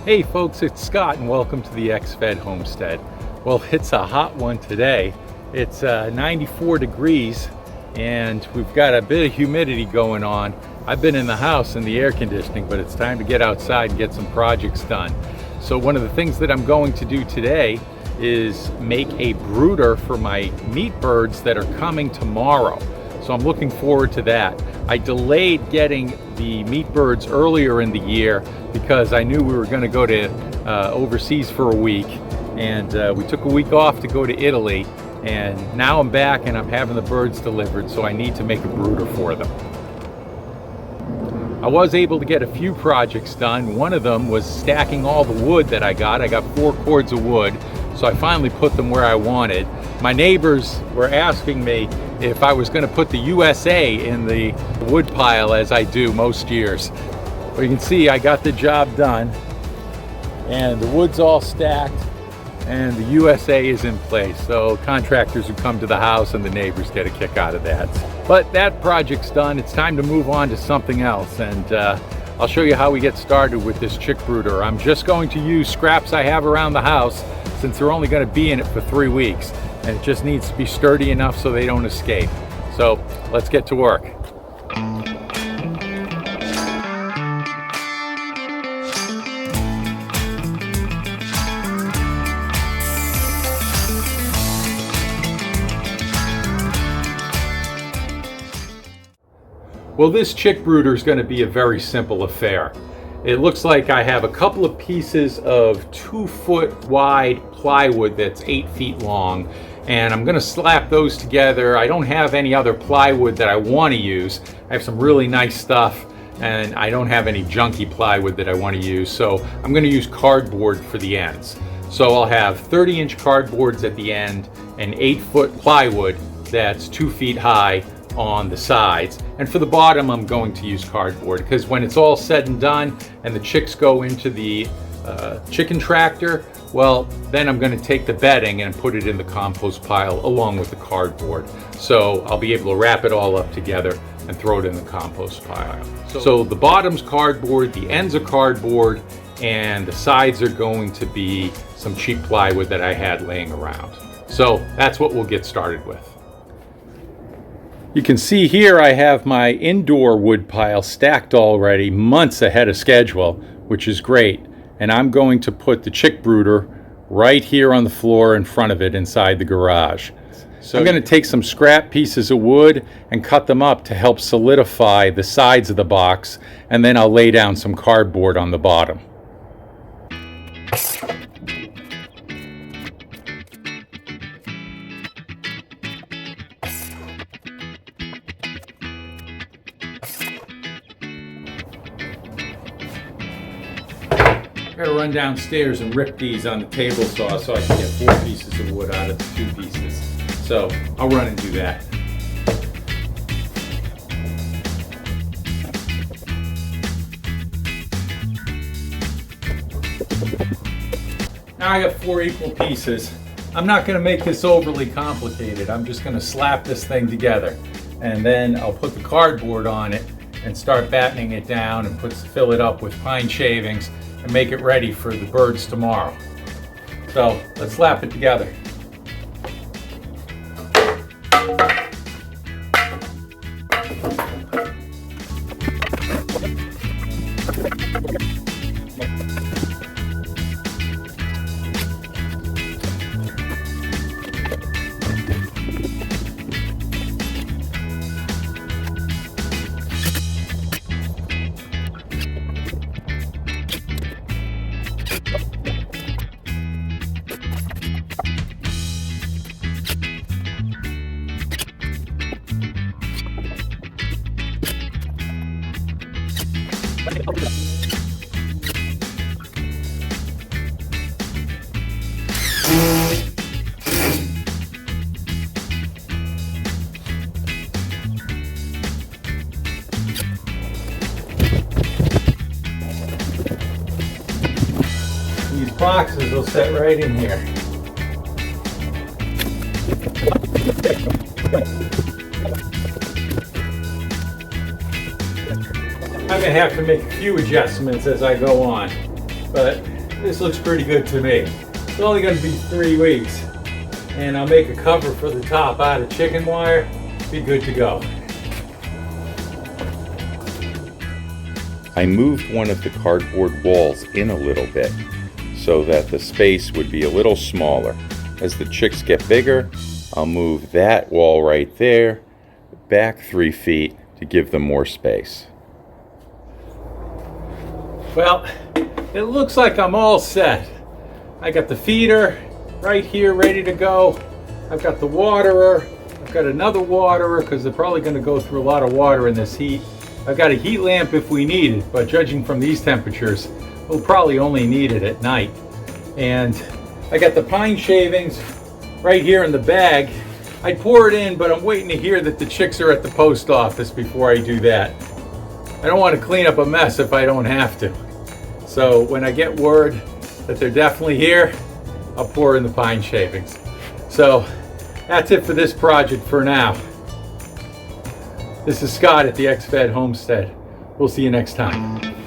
Hey folks, it's Scott and welcome to the X-Fed Homestead. Well, it's a hot one today. It's 94 degrees and we've got a bit of humidity going on. I've been in the house in the air conditioning, but it's time to get outside and get some projects done. So one of the things that I'm going to do today is make a brooder for my meat birds that are coming tomorrow. So I'm looking forward to that. I delayed getting the meat birds earlier in the year because I knew we were going to go to overseas for a week, and we took a week off to go to Italy, and now I'm back and I'm having the birds delivered, so I need to make a brooder for them. I was able to get a few projects done. One of them was stacking all the wood that I got. I got 4 cords of wood, so I finally put them where I wanted. My neighbors were asking me if I was going to put the USA in the wood pile as I do most years. Well, you can see I got the job done and the wood's all stacked and the USA is in place. So contractors who come to the house and the neighbors get a kick out of that. But that project's done. It's time to move on to something else, and I'll show you how we get started with this chick brooder. I'm just going to use scraps I have around the house since they're only going to be in it for 3 weeks. And it just needs to be sturdy enough so they don't escape. So let's get to work. Well, this chick brooder is going to be a very simple affair. It looks like I have a couple of pieces of 2-foot wide plywood that's 8 feet long, and I'm going to slap those together. I don't have any other plywood that I want to use. I have some really nice stuff, and I don't have any junky plywood that I want to use, so I'm going to use cardboard for the ends. So I'll have 30-inch cardboards at the end and 8-foot plywood that's 2 feet high on the sides, and for the bottom I'm going to use cardboard because when it's all said and done and the chicks go into the chicken tractor, well, then I'm going to take the bedding and put it in the compost pile along with the cardboard. So I'll be able to wrap it all up together and throw it in the compost pile. So the bottom's cardboard, the ends are cardboard, and the sides are going to be some cheap plywood that I had laying around. So that's what we'll get started with. You can see here I have my indoor wood pile stacked already months ahead of schedule, which is great. And I'm going to put the chick brooder right here on the floor in front of it inside the garage. So I'm going to take some scrap pieces of wood and cut them up to help solidify the sides of the box, and then I'll lay down some cardboard on the bottom. I gotta run downstairs and rip these on the table saw so I can get 4 pieces of wood out of the 2 pieces. So I'll run and do that. Now I got 4 equal pieces. I'm not gonna make this overly complicated. I'm just gonna slap this thing together, and then I'll put the cardboard on it and start battening it down and fill it up with pine shavings and make it ready for the birds tomorrow. So let's slap it together. These boxes will sit right in here. I'm going to have to make a few adjustments as I go on, but This looks pretty good to me. It's only going to be 3 weeks. And I'll make a cover for the top out of chicken wire. Be good to go. I moved one of the cardboard walls in a little bit so that the space would be a little smaller. As the chicks get bigger, I'll move that wall right there back 3 feet to give them more space. Well, it looks like I'm all set. I got the feeder right here ready to go. I've got the waterer. I've got another waterer because they're probably going to go through a lot of water in this heat. I've got a heat lamp if we need it, but judging from these temperatures, we'll probably only need it at night. And I got the pine shavings right here in the bag. I'd pour it in, but I'm waiting to hear that the chicks are at the post office before I do that. I don't want to clean up a mess if I don't have to. So when I get word that they're definitely here, I'll pour in the pine shavings. So that's it for this project for now. This is Scott at the XFed Homestead. We'll see you next time.